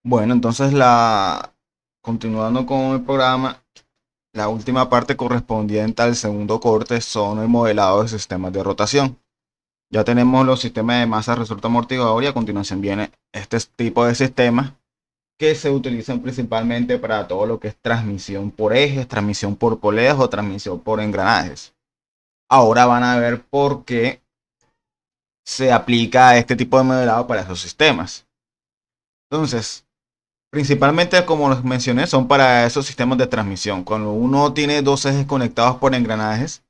Bueno, entonces continuando con el programa, la última parte correspondiente al segundo corte son el modelado de sistemas de rotación. Ya tenemos los sistemas de masa resorte amortiguador y a continuación viene este tipo de sistemas que se utilizan principalmente para todo lo que es transmisión por ejes, transmisión por poleas o transmisión por engranajes. Ahora van a ver por qué se aplica este tipo de modelado para esos sistemas. Entonces, principalmente, como les mencioné, son para esos sistemas de transmisión. Cuando uno tiene dos ejes conectados por engranajes,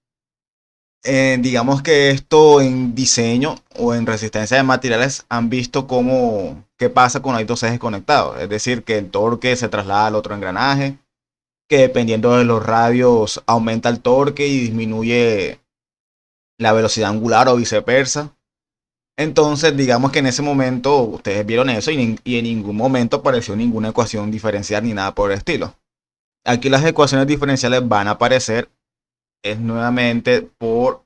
digamos que esto en diseño o en resistencia de materiales han visto cómo qué pasa cuando hay dos ejes conectados. Es decir, que el torque se traslada al otro engranaje, que dependiendo de los radios aumenta el torque y disminuye la velocidad angular o viceversa. Entonces, digamos que en ese momento ustedes vieron eso y en ningún momento apareció ninguna ecuación diferencial ni nada por el estilo. Aquí las ecuaciones diferenciales van a aparecer es nuevamente por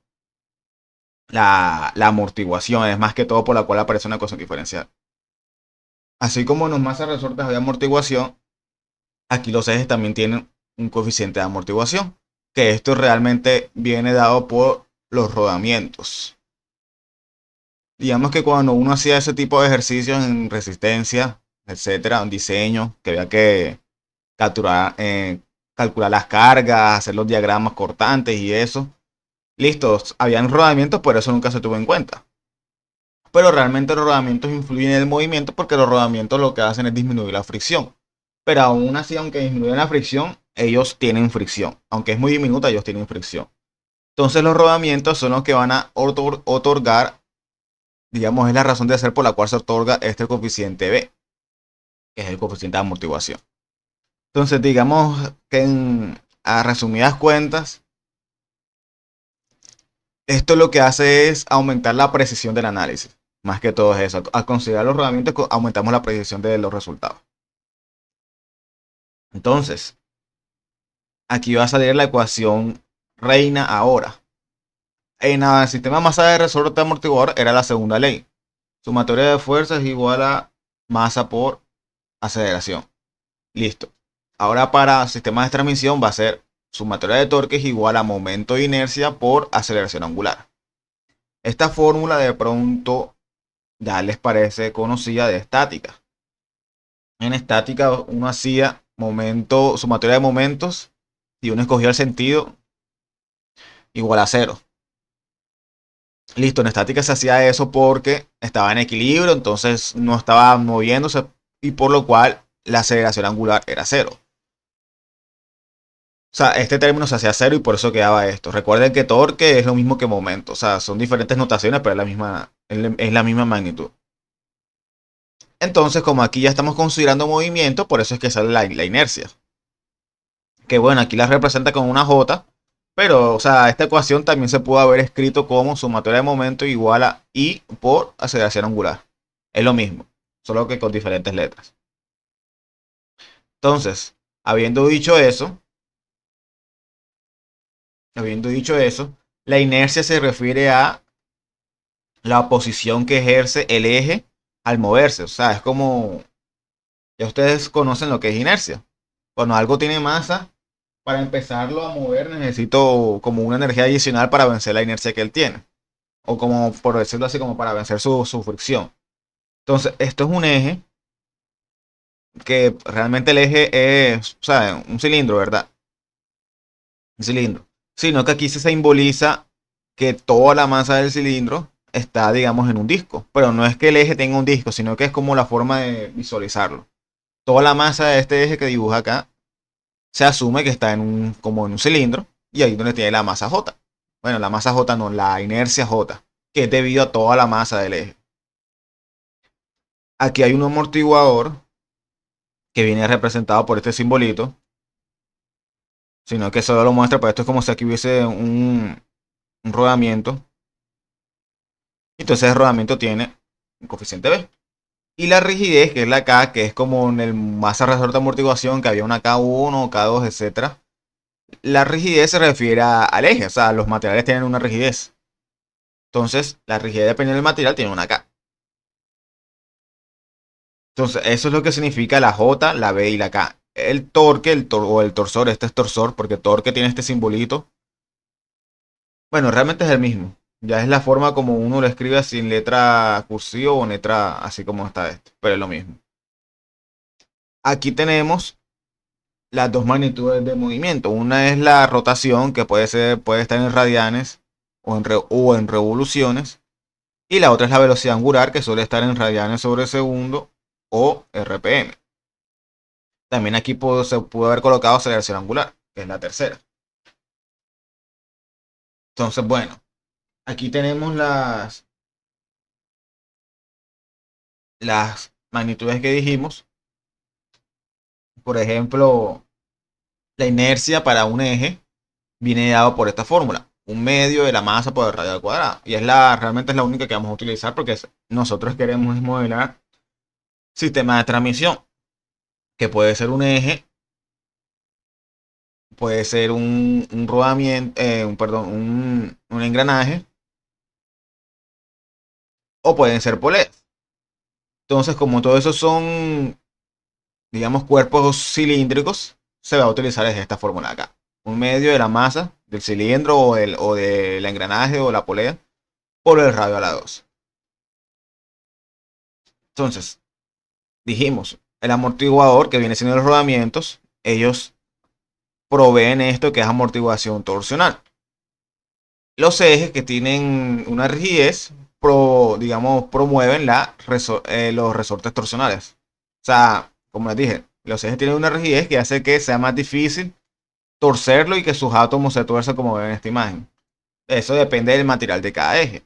la amortiguación, es más que todo por la cual aparece una ecuación diferencial. Así como en los masas resortes de amortiguación, aquí los ejes también tienen un coeficiente de amortiguación, que esto realmente viene dado por los rodamientos. Digamos que cuando uno hacía ese tipo de ejercicios en resistencia, etcétera, en diseño, que había que capturar, calcular las cargas, hacer los diagramas cortantes y eso, listos, habían rodamientos, pero eso nunca se tuvo en cuenta. Pero realmente los rodamientos influyen en el movimiento porque los rodamientos lo que hacen es disminuir la fricción. Pero aún así, aunque disminuyen la fricción, ellos tienen fricción. Aunque es muy diminuta, ellos tienen fricción. Entonces los rodamientos son los que van a otorgar, digamos, es la razón de ser por la cual se otorga este coeficiente B, que es el coeficiente de amortiguación. Entonces, digamos que a resumidas cuentas, esto lo que hace es aumentar la precisión del análisis. Más que todo eso. Al considerar los rodamientos, aumentamos la precisión de los resultados. Entonces, aquí va a salir la ecuación reina ahora. En el sistema masa de resorte amortiguador era la segunda ley. Sumatoria de fuerzas es igual a masa por aceleración. Listo. Ahora para sistemas de transmisión va a ser sumatoria de torques igual a momento de inercia por aceleración angular. Esta fórmula de pronto ya les parece conocida de estática. En estática uno hacía momento, sumatoria de momentos y uno escogía el sentido igual a cero. Listo, en estática se hacía eso porque estaba en equilibrio, entonces no estaba moviéndose y por lo cual la aceleración angular era cero. O sea, este término se hacía cero y por eso quedaba esto. Recuerden que torque es lo mismo que momento, o sea, son diferentes notaciones, pero es la misma magnitud. Entonces, como aquí ya estamos considerando movimiento, por eso es que sale la inercia. Que bueno, aquí la representa con una J, pero, o sea, esta ecuación también se pudo haber escrito como sumatoria de momento igual a I por aceleración angular. Es lo mismo, solo que con diferentes letras. Entonces, habiendo dicho eso, la inercia se refiere a la posición que ejerce el eje al moverse. O sea, es como, ya ustedes conocen lo que es inercia. Cuando algo tiene masa, para empezarlo a mover necesito como una energía adicional para vencer la inercia que él tiene. O como, por decirlo así, como para vencer su fricción. Entonces, esto es un eje que realmente el eje es, o sea, un cilindro, ¿verdad? Un cilindro. Sino que aquí se simboliza que toda la masa del cilindro está, digamos, en un disco. Pero no es que el eje tenga un disco, sino que es como la forma de visualizarlo. Toda la masa de este eje que dibuja acá se asume que está como en un cilindro y ahí donde tiene la masa J. Bueno, la masa J no, la inercia J, que es debido a toda la masa del eje. Aquí hay un amortiguador que viene representado por este simbolito, sino que solo lo muestra, pero esto es como si aquí hubiese un rodamiento. Entonces el rodamiento tiene un coeficiente B. Y la rigidez, que es la K, que es como en el masa resorte de amortiguación, que había una K1, K2, etcétera. La rigidez se refiere al eje, o sea, los materiales tienen una rigidez. Entonces, la rigidez dependiendo del material tiene una K. Entonces, eso es lo que significa la J, la B y la K. El torque, o el torsor, este es torsor, porque torque tiene este simbolito. Bueno, realmente es el mismo. Ya es la forma como uno lo escribe sin letra cursiva o letra así como está este, pero es lo mismo. Aquí tenemos las dos magnitudes de movimiento. Una es la rotación, que puede estar en radianes o en revoluciones. Y la otra es la velocidad angular, que suele estar en radianes sobre segundo o RPM. También aquí se pudo haber colocado aceleración angular, que es la tercera. Entonces, bueno, aquí tenemos las magnitudes que dijimos. Por ejemplo, la inercia para un eje viene dado por esta fórmula. Un medio de la masa por el radio al cuadrado. Y realmente es la única que vamos a utilizar porque nosotros queremos modelar sistema de transmisión, que puede ser un eje, puede ser un rodamiento, perdón, un engranaje, o pueden ser poleas. Entonces, como todo eso son, digamos, cuerpos cilíndricos, se va a utilizar esta fórmula acá. Un medio de la masa del cilindro o del engranaje o la polea por el radio a la 2. Entonces, dijimos, el amortiguador que viene siendo los rodamientos, ellos proveen esto que es amortiguación torsional. Los ejes que tienen una rigidez, digamos, promueven los resortes torsionales. O sea, como les dije, los ejes tienen una rigidez que hace que sea más difícil torcerlo y que sus átomos se tuerzan como ven en esta imagen. Eso depende del material de cada eje.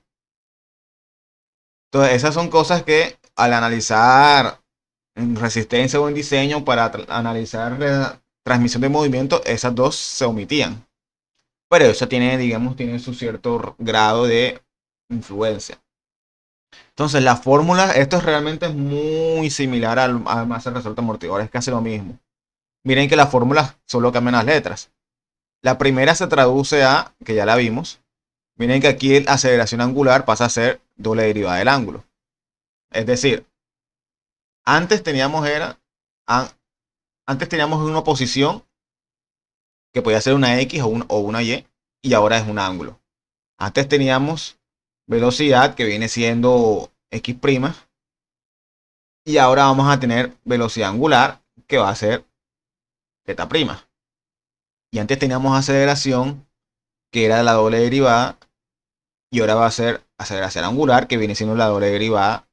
Entonces, esas son cosas que al analizar en resistencia o en diseño para analizar la transmisión de movimiento, esas dos se omitían. Pero eso tiene, digamos, tiene su cierto grado de influencia. Entonces, la fórmula, esto realmente es muy similar al masa de resorte amortiguador, es casi lo mismo. Miren que las fórmulas solo cambian las letras. La primera se traduce a, que ya la vimos, miren que aquí la aceleración angular pasa a ser doble derivada del ángulo. Es decir, antes teníamos antes teníamos una posición que podía ser una X o una y ahora es un ángulo. Antes teníamos velocidad que viene siendo X', y ahora vamos a tener velocidad angular que va a ser Z'. Y antes teníamos aceleración que era la doble derivada y ahora va a ser aceleración angular que viene siendo la doble derivada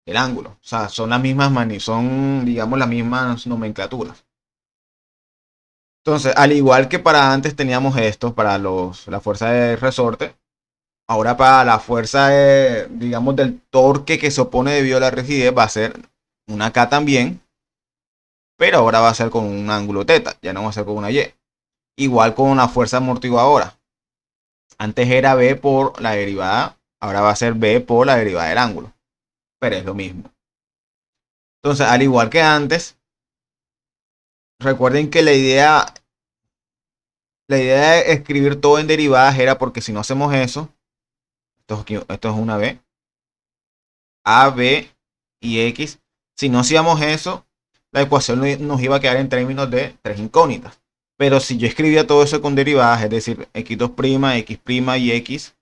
del ángulo. O sea, son las mismas son, digamos, las mismas nomenclaturas. Entonces, al igual que para antes teníamos esto para la fuerza de resorte, ahora para la fuerza digamos, del torque que se opone debido a la rigidez va a ser una K también, pero ahora va a ser con un ángulo teta, ya no va a ser con una Y. Igual con la fuerza amortiguadora. Antes era B por la derivada, ahora va a ser B por la derivada del ángulo, pero es lo mismo. Entonces, al igual que antes, recuerden que la idea de escribir todo en derivadas era porque si no hacemos eso, esto es una B, A, B y X. Si no hacíamos eso, la ecuación nos iba a quedar en términos de tres incógnitas. Pero si yo escribía todo eso con derivadas, es decir, x2', x' y x,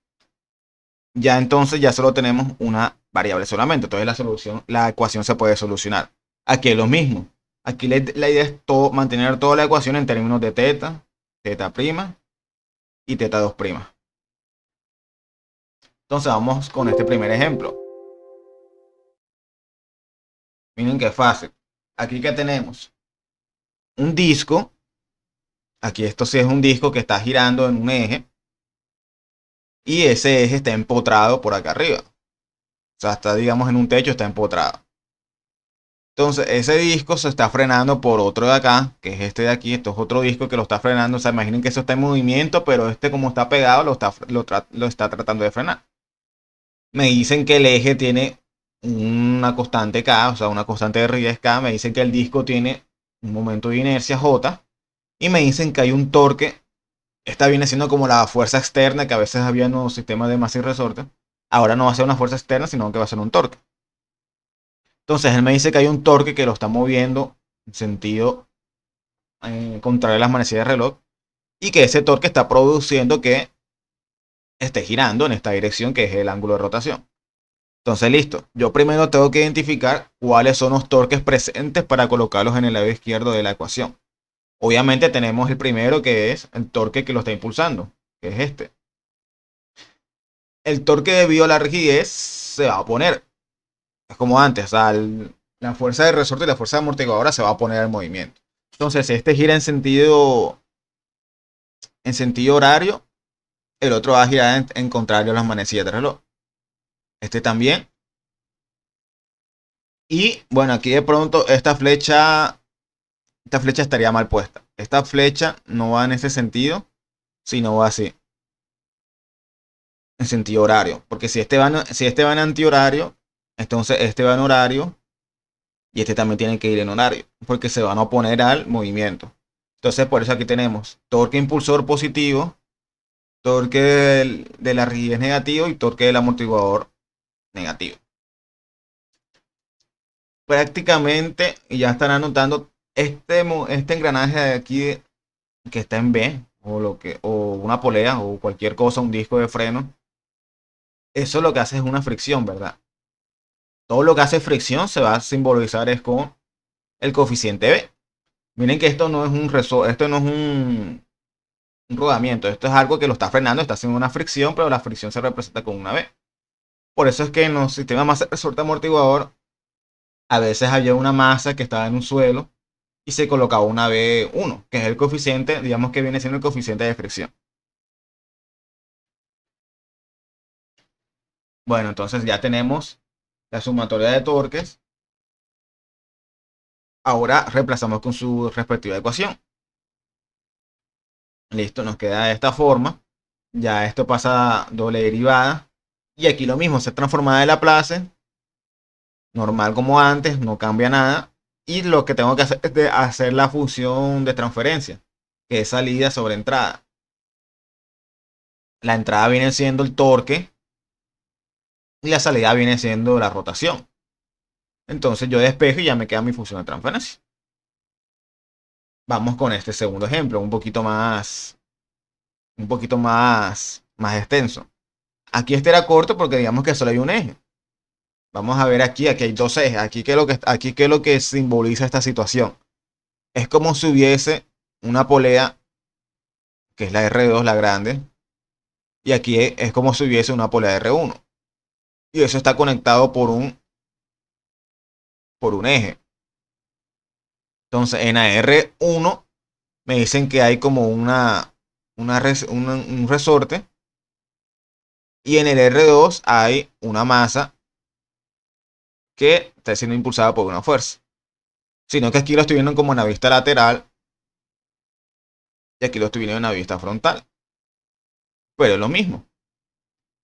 ya entonces ya solo tenemos una variable solamente. Entonces la ecuación se puede solucionar. Aquí es lo mismo. Aquí la idea es mantener toda la ecuación en términos de teta, teta' y teta2'. Entonces vamos con este primer ejemplo. Miren qué fácil. Aquí que tenemos un disco. Aquí esto sí es un disco que está girando en un eje. Y ese eje está empotrado por acá arriba. O sea, está, digamos, en un techo, está empotrado. Entonces, ese disco se está frenando por otro de acá, que es este de aquí. Esto es otro disco que lo está frenando. O sea, imaginen que eso está en movimiento, pero este, como está pegado, lo está tratando de frenar. Me dicen que el eje tiene una constante K, o sea, una constante de rigidez K. Me dicen que el disco tiene un momento de inercia J. Y me dicen que hay un torque. Esta viene siendo como la fuerza externa que a veces había en los sistemas de masa y resorte. Ahora no va a ser una fuerza externa, sino que va a ser un torque. Entonces él me dice que hay un torque que lo está moviendo en sentido contrario a las manecillas de reloj y que ese torque está produciendo que esté girando en esta dirección que es el ángulo de rotación. Entonces, listo. Yo primero tengo que identificar cuáles son los torques presentes para colocarlos en el lado izquierdo de la ecuación. Obviamente tenemos el primero que es el torque que lo está impulsando, que es este. El torque debido a la rigidez se va a poner. Es como antes, o sea, la fuerza de resorte y la fuerza amortiguadora se va a poner en movimiento. Entonces, si este gira en sentido horario, el otro va a girar en contrario a las manecillas de reloj. Este también. Y bueno, aquí de pronto esta flecha estaría mal puesta. Esta flecha no va en ese sentido, sino va así, en sentido horario. Porque si este va en antihorario, entonces este va en horario y este también tiene que ir en horario, porque se van a oponer al movimiento. Entonces por eso aquí tenemos torque impulsor positivo, torque de la rigidez negativo y torque del amortiguador negativo. Prácticamente, y ya estarán notando, este engranaje de aquí que está en B, o una polea, o cualquier cosa, un disco de freno, eso lo que hace es una fricción, ¿verdad? Todo lo que hace fricción se va a simbolizar es con el coeficiente B. Miren que esto no es esto no es un rodamiento, esto es algo que lo está frenando, está haciendo una fricción, pero la fricción se representa con una B. Por eso es que en los sistemas más de resorte amortiguador, a veces había una masa que estaba en un suelo y se colocaba una B1, que es el coeficiente, digamos que viene siendo el coeficiente de fricción. Bueno, entonces ya tenemos la sumatoria de torques. Ahora reemplazamos con su respectiva ecuación. Listo, nos queda de esta forma. Ya esto pasa a doble derivada. Y aquí lo mismo, se transforma de Laplace. Normal como antes, no cambia nada. Y lo que tengo que hacer es hacer la función de transferencia, que es salida sobre entrada. La entrada viene siendo el torque y la salida viene siendo la rotación. Entonces yo despejo y ya me queda mi función de transferencia. Vamos con este segundo ejemplo, más extenso. Aquí este era corto porque digamos que solo hay un eje. Vamos a ver aquí hay dos ejes. Aquí qué es lo que simboliza esta situación. Es como si hubiese una polea, que es la R2, la grande, y aquí es como si hubiese una polea R1. Y eso está conectado por un eje. Entonces en la R1 me dicen que hay como un resorte. Y en el R2 hay una masa que está siendo impulsada por una fuerza. Sino que aquí lo estoy viendo como en la vista lateral y aquí lo estoy viendo en la vista frontal. Pero es lo mismo.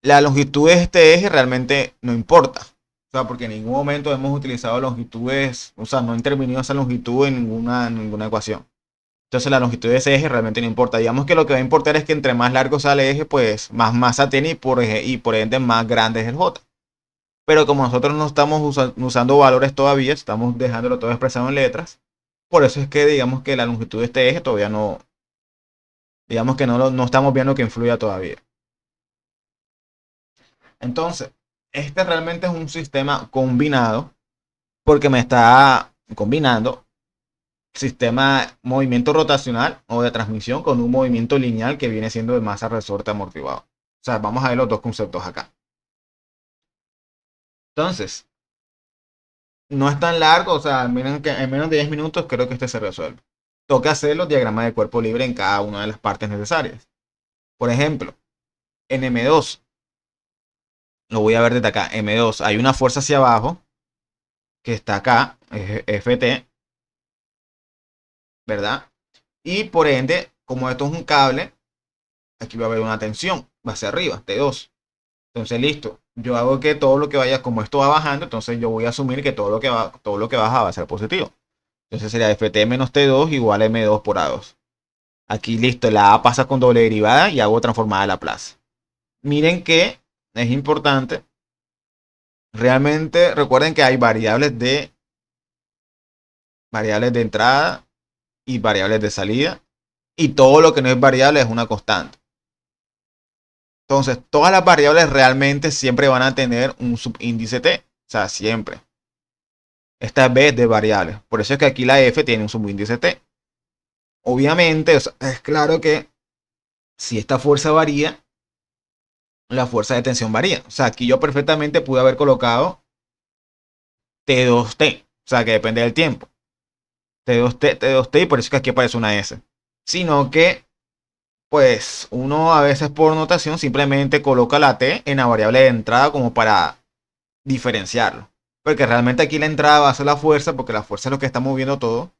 La longitud de este eje realmente no importa. O sea, porque en ningún momento hemos utilizado longitudes, o sea, no ha intervenido esa longitud en ninguna ecuación. Entonces la longitud de ese eje realmente no importa. Digamos que lo que va a importar es que entre más largo sale el eje, pues más masa tiene y por ende más grande es el J. Pero como nosotros no estamos usando valores todavía, estamos dejándolo todo expresado en letras. Por eso es que digamos que la longitud de este eje todavía no, digamos que no estamos viendo que influya todavía. Entonces, este realmente es un sistema combinado porque me está combinando sistema movimiento rotacional o de transmisión con un movimiento lineal que viene siendo de masa resorte amortiguado. O sea, vamos a ver los dos conceptos acá. Entonces, no es tan largo, o sea, miren que en menos de 10 minutos creo que este se resuelve. Toca hacer los diagramas de cuerpo libre en cada una de las partes necesarias. Por ejemplo, en M2, lo voy a ver desde acá. M2, hay una fuerza hacia abajo que está acá, es Ft, ¿verdad? Y por ende, como esto es un cable, aquí va a haber una tensión, va hacia arriba, T2. Entonces, listo. Yo hago que todo lo que vaya, como esto va bajando, entonces yo voy a asumir que todo lo que baja va a ser positivo. Entonces sería Ft menos T2 igual a M2 por A2. Aquí listo, la A pasa con doble derivada y hago transformada a Laplace. Miren que es importante Realmente recuerden que hay variables de entrada y variables de salida. Y todo lo que no es variable es una constante. Entonces, todas las variables realmente siempre van a tener un subíndice t. O sea, siempre. Esta vez de variables. Por eso es que aquí la f tiene un subíndice t. Obviamente, o sea, es claro que si esta fuerza varía, la fuerza de tensión varía. O sea, aquí yo perfectamente pude haber colocado T2T. O sea, que depende del tiempo. T2T, T2T, y por eso es que aquí aparece una S. Sino que, pues, uno a veces por notación simplemente coloca la T en la variable de entrada como para diferenciarlo. Porque realmente aquí la entrada va a ser la fuerza, porque la fuerza es lo que está moviendo todo.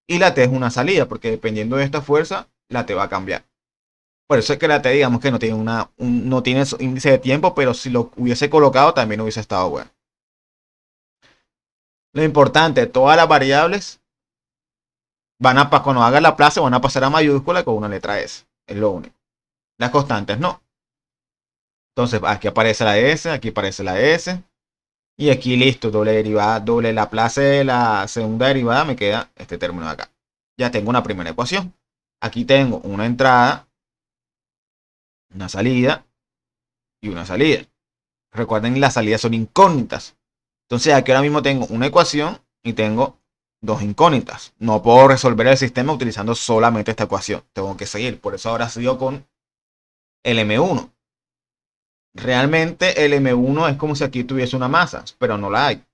Y la T es una salida, porque dependiendo de esta fuerza, la T va a cambiar. Por eso es que la T, digamos que no tiene, no tiene índice de tiempo, pero si lo hubiese colocado también hubiese estado bueno. Lo importante, todas las variables van a, cuando haga la plaza, van a pasar a mayúscula con una letra S. Es lo único. Las constantes no. Entonces aquí aparece la S, aquí aparece la S. Y aquí listo, doble derivada, doble la plaza de la segunda derivada, me queda este término de acá. Ya tengo una primera ecuación. Aquí tengo una entrada, una salida y una salida. Recuerden, las salidas son incógnitas. Entonces aquí ahora mismo tengo una ecuación y tengo dos incógnitas. No puedo resolver el sistema utilizando solamente esta ecuación. Tengo que seguir. Por eso ahora sigo con el M1. Realmente el M1 es como si aquí tuviese una masa, pero no la hay.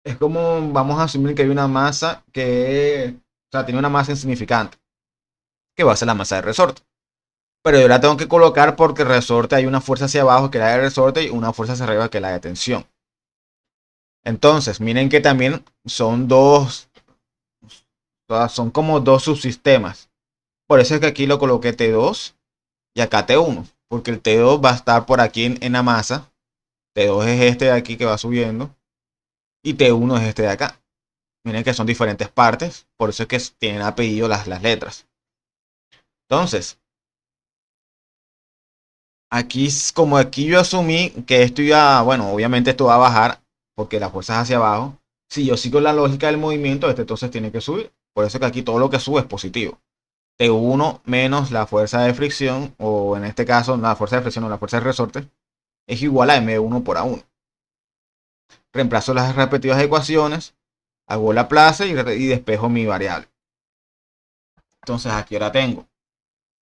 Es como, vamos a asumir que hay una masa que, o sea, tiene una masa insignificante, que va a ser la masa de resorte. Pero yo la tengo que colocar porque el resorte hay una fuerza hacia abajo que es la de resorte y una fuerza hacia arriba que es la de tensión. Entonces, miren que también son dos, son como dos subsistemas. Por eso es que aquí lo coloqué T2 y acá T1, porque el T2 va a estar por aquí en la masa. T2 es este de aquí que va subiendo y T1 es este de acá. Miren que son diferentes partes, por eso es que tienen apellido las letras. Entonces, aquí, como aquí yo asumí que esto iba, bueno, obviamente esto va a bajar porque la fuerza es hacia abajo. Si yo sigo la lógica del movimiento, este entonces tiene que subir. Por eso que aquí todo lo que sube es positivo. T1 menos la fuerza de fricción, o en este caso la fuerza de fricción o la fuerza de resorte, es igual a M1 por A1. Reemplazo las respectivas ecuaciones, hago la plaza y despejo mi variable. Entonces aquí ahora tengo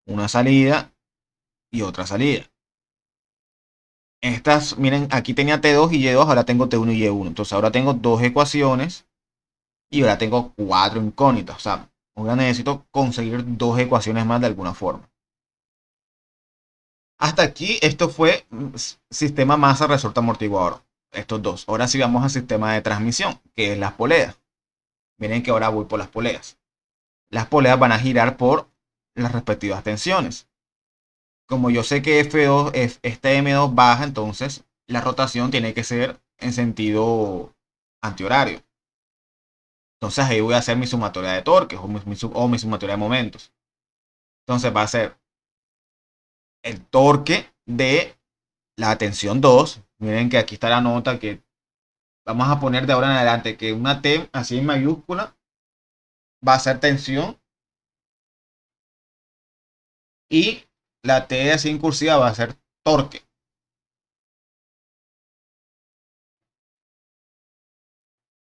una salida y otra salida. Estas, miren, aquí tenía T2 y Y2, ahora tengo T1 y Y1. Entonces ahora tengo dos ecuaciones y ahora tengo cuatro incógnitas. O sea, ahora necesito conseguir dos ecuaciones más de alguna forma. Hasta aquí esto fue sistema masa resorte amortiguador. Estos dos. Ahora sí vamos al sistema de transmisión, que es las poleas. Miren que ahora voy por las poleas. Las poleas van a girar por las respectivas tensiones. Como yo sé que F2, este M2 baja, entonces la rotación tiene que ser en sentido antihorario. Entonces ahí voy a hacer mi sumatoria de torques o mi sumatoria de momentos. Entonces va a ser el torque de la tensión 2. Miren que aquí está la nota que vamos a poner de ahora en adelante que una T así en mayúscula va a ser tensión y la T así en cursiva va a ser torque.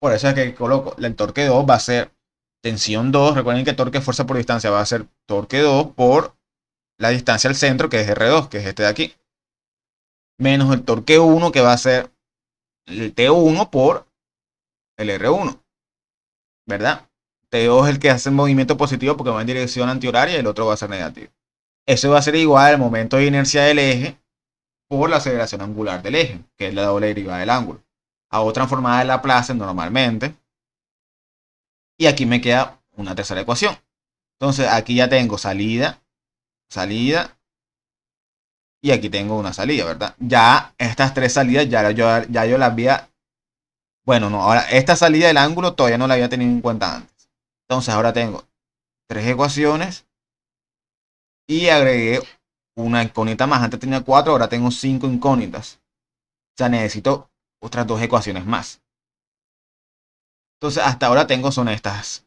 Por eso es que coloco el torque 2 va a ser tensión 2. Recuerden que torque fuerza por distancia va a ser torque 2 por la distancia al centro, que es R2, que es este de aquí. Menos el torque 1, que va a ser el T1 por el R1. ¿Verdad? T2 es el que hace el movimiento positivo porque va en dirección antihoraria y el otro va a ser negativo. Eso va a ser igual al momento de inercia del eje por la aceleración angular del eje, que es la doble derivada del ángulo. Hago transformada de Laplace normalmente. Y aquí me queda una tercera ecuación. Entonces aquí ya tengo salida, salida y aquí tengo una salida, ¿verdad? Ya estas tres salidas ya yo las había... Bueno, no, ahora esta salida del ángulo todavía no la había tenido en cuenta antes. Entonces ahora tengo tres ecuaciones y agregué una incógnita más. Antes tenía cuatro, ahora tengo cinco incógnitas. sea, necesito otras dos ecuaciones más. Entonces, hasta ahora tengo son estas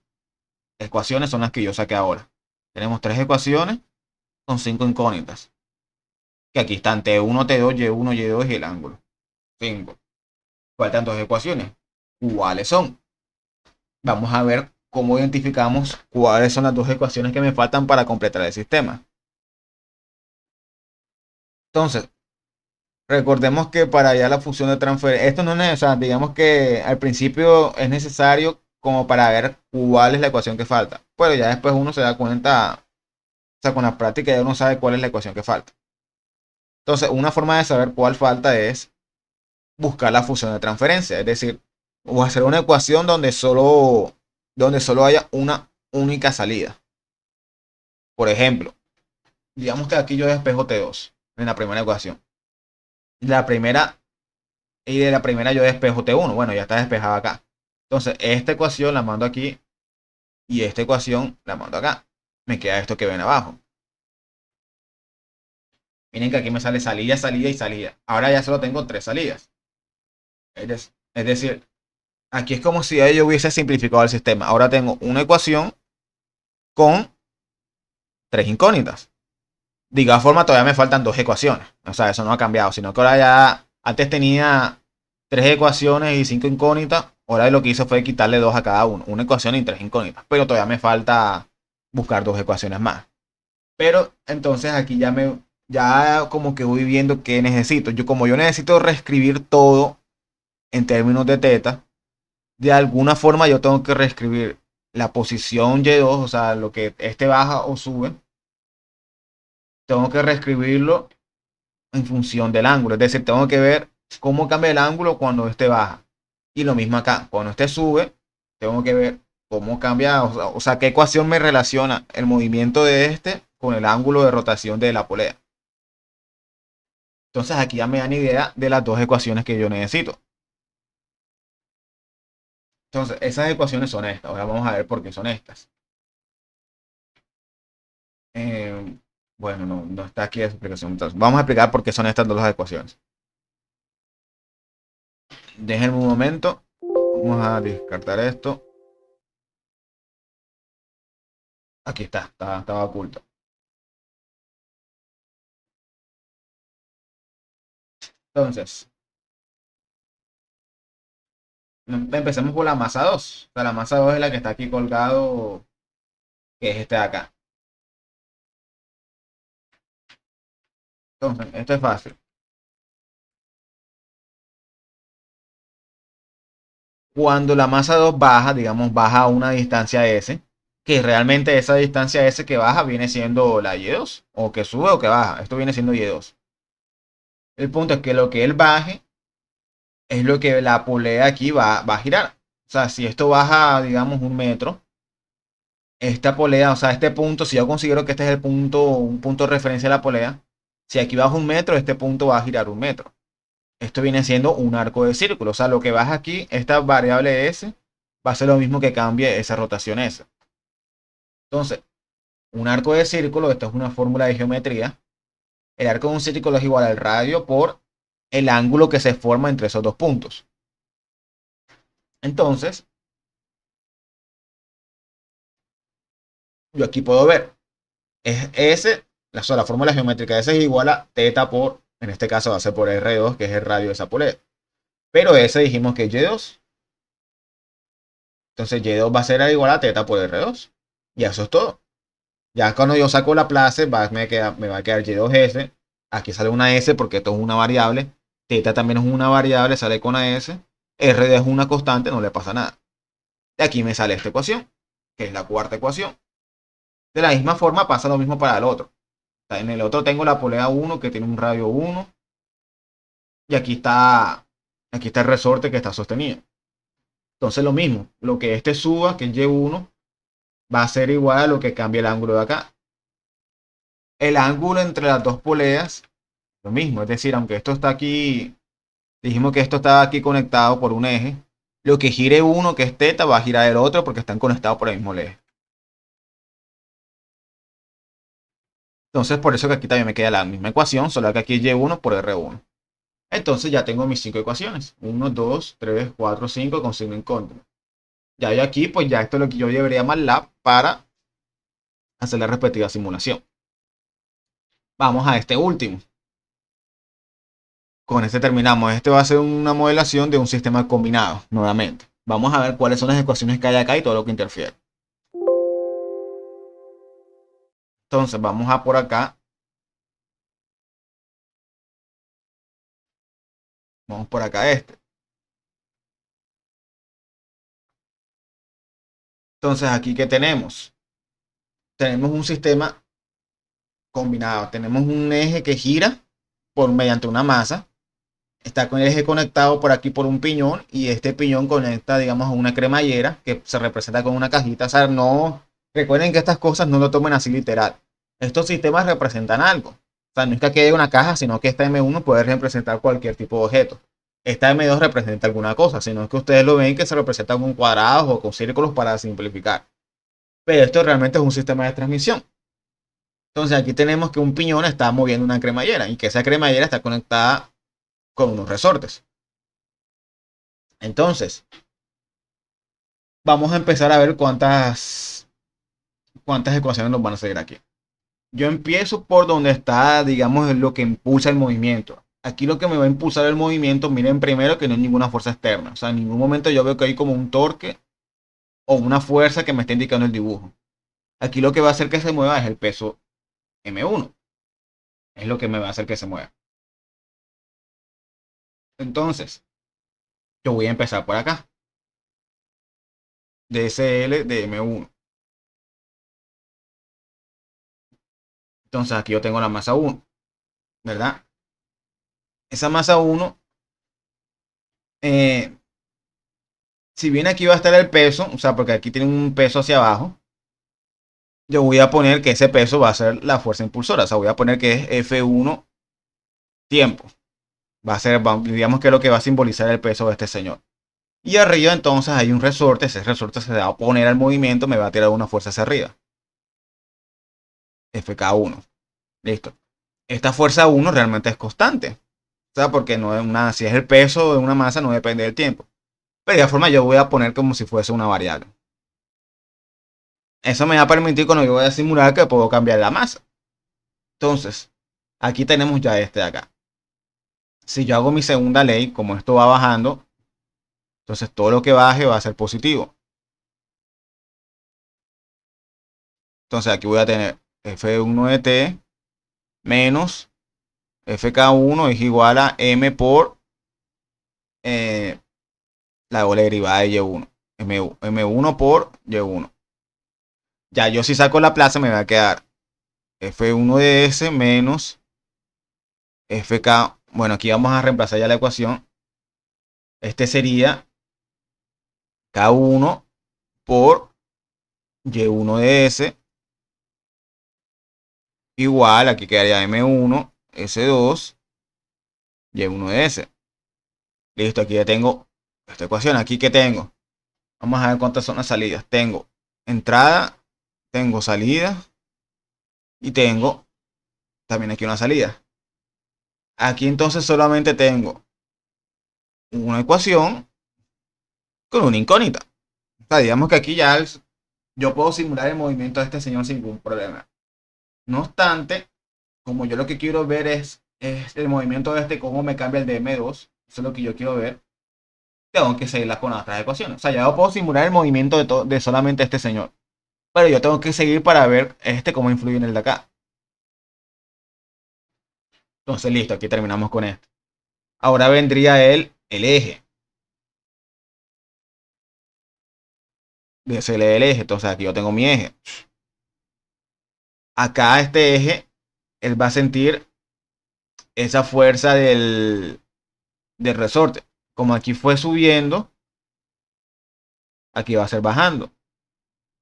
ecuaciones, son las que yo saqué ahora. Tenemos tres ecuaciones con cinco incógnitas. Que aquí están T1, T2, Y1, Y2 y el ángulo. 5. Faltan dos ecuaciones. ¿Cuáles son? Vamos a ver cómo identificamos cuáles son las dos ecuaciones que me faltan para completar el sistema. Entonces, recordemos que para hallar la función de transferencia, esto no es necesario, digamos que al principio es necesario como para ver cuál es la ecuación que falta. Pero ya después uno se da cuenta, o sea, con la práctica ya uno sabe cuál es la ecuación que falta. Entonces, una forma de saber cuál falta es buscar la función de transferencia, es decir, o hacer una ecuación donde solo haya una única salida. Por ejemplo, digamos que aquí yo despejo T2 en la primera ecuación. La primera, y de la primera yo despejo T1. Bueno, ya está despejada acá. Entonces, esta ecuación la mando aquí y esta ecuación la mando acá. Me queda esto que ven abajo. Miren que aquí me sale salida, salida y salida. Ahora ya solo tengo tres salidas. Es decir, aquí es como si yo hubiese simplificado el sistema. Ahora tengo una ecuación con tres incógnitas. De igual forma, todavía me faltan dos ecuaciones. O sea, eso no ha cambiado, sino que ahora ya antes tenía tres ecuaciones y cinco incógnitas. Ahora lo que hice fue quitarle dos a cada uno. Una ecuación y tres incógnitas. Pero todavía me falta buscar dos ecuaciones más. Pero entonces aquí ya como que voy viendo qué necesito. Como yo necesito reescribir todo en términos de teta, de alguna forma yo tengo que reescribir la posición Y2, o sea, lo que este baja o sube, tengo que reescribirlo en función del ángulo. Es decir, tengo que ver cómo cambia el ángulo cuando este baja. Y lo mismo acá, cuando este sube, tengo que ver cómo cambia, o sea, qué ecuación me relaciona el movimiento de este con el ángulo de rotación de la polea. Entonces aquí ya me dan idea de las dos ecuaciones que yo necesito. Entonces, esas ecuaciones son estas. Ahora vamos a ver por qué son estas. Eh, bueno, no está aquí esa explicación. Entonces, vamos a explicar por qué son estas dos ecuaciones. Déjenme un momento. Vamos a descartar esto. Aquí estaba oculto. Entonces, empecemos por la masa 2. O sea, la masa 2 es la que está aquí colgado, que es este de acá. Entonces, esto es fácil. Cuando la masa 2 baja, digamos, baja a una distancia S, que realmente esa distancia S que baja viene siendo la Y2, o que sube o que baja. Esto viene siendo Y2. El punto es que lo que él baje es lo que la polea aquí va a girar. O sea, si esto baja, digamos, un metro, esta polea, o sea, este punto, si yo considero que este es el punto, un punto de referencia de la polea, si aquí baja un metro, este punto va a girar un metro. Esto viene siendo un arco de círculo. O sea, lo que baja aquí, esta variable S, va a ser lo mismo que cambie esa rotación S. Entonces, un arco de círculo, esto es una fórmula de geometría. El arco de un círculo es igual al radio por el ángulo que se forma entre esos dos puntos. Entonces, yo aquí puedo ver, es S, la fórmula geométrica S es igual a teta por, en este caso va a ser por R2, que es el radio de esa polea. Pero S dijimos que es Y2. Entonces Y2 va a ser igual a teta por R2. Y eso es todo. Ya cuando yo saco la place, me va a quedar Y2S. Aquí sale una S porque esto es una variable. Teta también es una variable, sale con una S. RD es una constante, no le pasa nada. De aquí me sale esta ecuación, que es la cuarta ecuación. De la misma forma pasa lo mismo para el otro. En el otro tengo la polea 1 que tiene un radio 1. Y aquí está el resorte que está sostenido. Entonces lo mismo, lo que este suba, que es Y1, va a ser igual a lo que cambia el ángulo de acá. El ángulo entre las dos poleas, lo mismo. Es decir, aunque esto está aquí, dijimos que esto está aquí conectado por un eje. Lo que gire uno, que es teta, va a girar el otro porque están conectados por el mismo eje. Entonces, por eso que aquí también me queda la misma ecuación, solo que aquí es Y1 por R1. Entonces ya tengo mis 5 ecuaciones. 1, 2, 3, 4, 5 con signo en contra. Ya yo aquí, pues ya esto es lo que yo llevaría a MATLAB para hacer la respectiva simulación. Vamos a este último. Con este terminamos. Este va a ser una modelación de un sistema combinado, nuevamente. Vamos a ver cuáles son las ecuaciones que hay acá y todo lo que interfiere. Entonces vamos a por acá. Vamos por acá este. Entonces aquí, ¿qué tenemos? Tenemos un sistema combinado. Tenemos un eje que gira mediante una masa. Está con el eje conectado por aquí por un piñón y este piñón conecta, digamos, a una cremallera que se representa con una cajita. O sea, no, recuerden que estas cosas no lo tomen así literal. Estos sistemas representan algo. O sea, no es que aquí haya una caja, sino que esta M1 puede representar cualquier tipo de objeto. Esta M2 representa alguna cosa, sino que ustedes lo ven que se representa con cuadrados o con círculos para simplificar. Pero esto realmente es un sistema de transmisión. Entonces aquí tenemos que un piñón está moviendo una cremallera y que esa cremallera está conectada con unos resortes. Entonces, vamos a empezar a ver cuántas ecuaciones nos van a salir aquí. Yo empiezo por donde está, digamos, lo que impulsa el movimiento. Aquí lo que me va a impulsar el movimiento, miren primero que no hay ninguna fuerza externa. O sea, en ningún momento yo veo que hay como un torque o una fuerza que me esté indicando el dibujo. Aquí lo que va a hacer que se mueva es el peso M1. Es lo que me va a hacer que se mueva. Entonces, yo voy a empezar por acá. DSL de M1. Entonces aquí yo tengo la masa 1, ¿verdad? Esa masa 1, si bien aquí va a estar el peso, o sea, porque aquí tiene un peso hacia abajo, yo voy a poner que ese peso va a ser la fuerza impulsora. O sea, voy a poner que es F1 tiempo. Va a ser, digamos que es lo que va a simbolizar el peso de este señor. Y arriba entonces hay un resorte. Ese resorte se va a oponer al movimiento, me va a tirar una fuerza hacia arriba. FK1. Listo. Esta fuerza 1 realmente es constante. O sea, porque no es una, si es el peso de una masa, no depende del tiempo. Pero de igual forma yo voy a poner como si fuese una variable. Eso me va a permitir cuando yo voy a simular que puedo cambiar la masa. Entonces, aquí tenemos ya este de acá. Si yo hago mi segunda ley, como esto va bajando, entonces todo lo que baje va a ser positivo. Entonces aquí voy a tener F1 de T menos FK1 es igual a M por la doble derivada de Y1. M1 por Y1. Ya yo si saco la plaza me va a quedar F1 de S menos FK. Bueno, aquí vamos a reemplazar ya la ecuación. Este sería K1 por Y1 de S igual, aquí quedaría M1, S2, Y1 de S. Listo, aquí ya tengo esta ecuación. Aquí que tengo. Vamos a ver cuántas son las salidas. Tengo entrada, tengo salida y tengo también aquí una salida. Aquí entonces solamente tengo una ecuación con una incógnita. O sea, digamos que aquí ya yo puedo simular el movimiento de este señor sin ningún problema. No obstante, como yo lo que quiero ver es el movimiento de este, cómo me cambia el de M2, eso es lo que yo quiero ver, tengo que seguirla con otras ecuaciones. O sea, ya no puedo simular el movimiento de solamente este señor, pero yo tengo que seguir para ver cómo influye en el de acá. Entonces, listo, aquí terminamos con esto. Ahora vendría el eje. Se lee el eje, entonces aquí yo tengo mi eje. Acá este eje, él va a sentir esa fuerza del resorte. Como aquí fue subiendo, aquí va a ser bajando.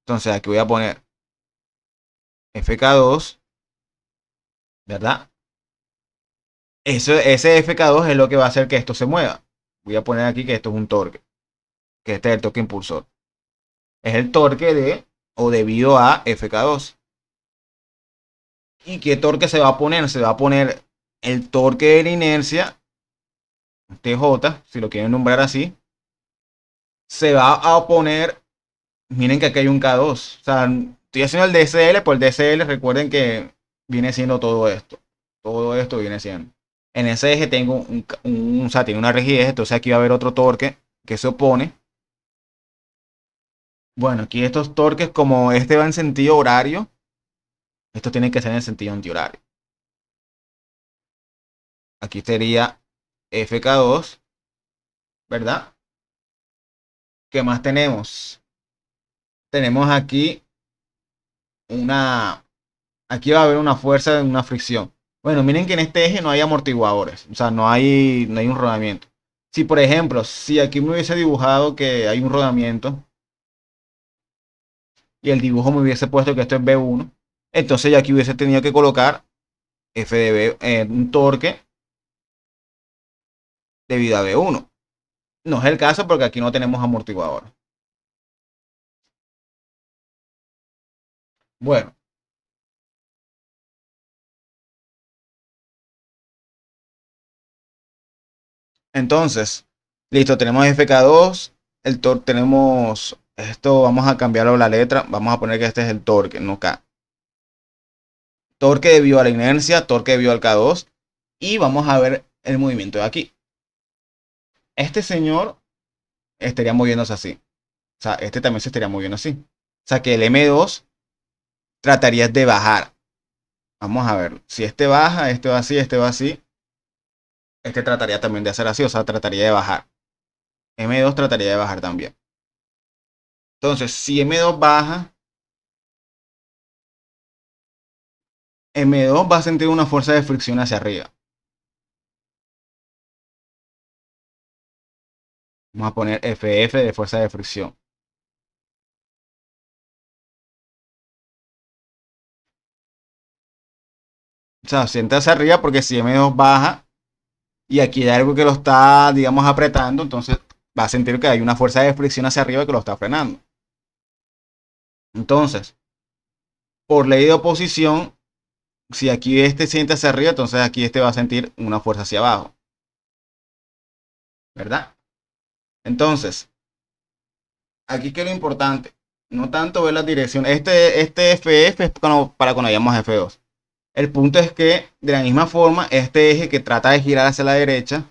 Entonces aquí voy a poner FK2, ¿verdad? Ese FK2 es lo que va a hacer que esto se mueva. Voy a poner aquí que esto es un torque, que este es el torque impulsor. Es el torque de o debido a FK2. ¿Y qué torque se va a poner? Se va a poner el torque de la inercia TJ, si lo quieren nombrar así, se va a oponer. Miren que aquí hay un K2. O sea, estoy haciendo el DSL, por el DSL recuerden que viene siendo todo esto. Todo esto viene siendo. En ese eje tengo o sea, tiene una rigidez, entonces aquí va a haber otro torque que se opone. Bueno, aquí estos torques, como este va en sentido horario, estos tienen que ser en sentido antihorario. Aquí sería FK2, ¿verdad? ¿Qué más tenemos? Tenemos aquí una... Aquí va a haber una fuerza, una fricción. Bueno, miren que en este eje no hay amortiguadores, o sea, no hay un rodamiento. Si por ejemplo, si aquí me hubiese dibujado que hay un rodamiento y el dibujo me hubiese puesto que esto es B1, entonces ya aquí hubiese tenido que colocar F de B, un torque debido a B1. No es el caso porque aquí no tenemos amortiguador. Bueno, entonces, listo, tenemos FK2, el torque, tenemos esto, vamos a cambiarlo la letra, vamos a poner que este es el torque, no K. Torque debido a la inercia, torque debido al K2, y vamos a ver el movimiento de aquí. Este señor estaría moviéndose así, o sea, este también se estaría moviendo así. O sea que el M2 trataría de bajar. Vamos a ver, si este baja, este va así, este va así, este trataría también de hacer así, o sea, trataría de bajar. M2 trataría de bajar también. Entonces, si M2 baja, M2 va a sentir una fuerza de fricción hacia arriba. Vamos a poner FF de fuerza de fricción. O sea, siente hacia arriba porque si M2 baja y aquí hay algo que lo está, digamos, apretando, entonces va a sentir que hay una fuerza de fricción hacia arriba que lo está frenando. Entonces, por ley de oposición, si aquí este siente hacia arriba, entonces aquí este va a sentir una fuerza hacia abajo. ¿Verdad? Entonces, aquí que lo importante, no tanto ver la dirección. Este FF es para cuando vayamos a F2. El punto es que de la misma forma, este eje que trata de girar hacia la derecha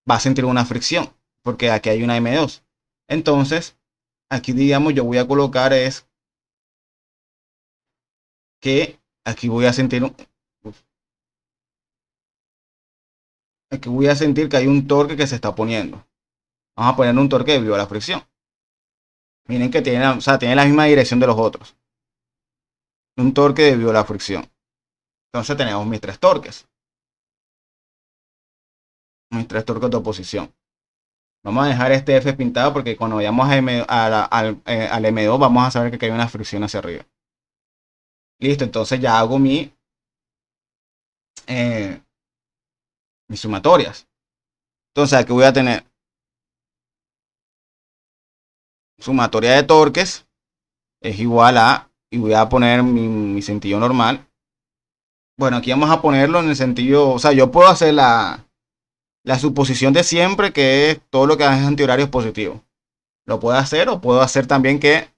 va a sentir una fricción, porque aquí hay una M2. Entonces, aquí digamos, yo voy a colocar es que aquí voy a sentir, aquí voy a sentir que hay un torque que se está poniendo. Vamos a poner un torque debido a la fricción. Miren que tiene, o sea, tiene la misma dirección de los otros. Un torque debido a la fricción. Entonces tenemos mis tres torques. Mis tres torques de oposición. Vamos a dejar este F pintado porque cuando vayamos al M2 vamos a saber que hay una fricción hacia arriba. Listo, entonces ya hago eh, mis sumatorias. Entonces aquí voy a tener sumatoria de torques es igual a, y voy a poner mi sentido normal. Bueno, aquí vamos a ponerlo en el sentido, o sea, yo puedo hacer la suposición de siempre que es todo lo que es antihorario es positivo. Lo puedo hacer o puedo hacer también que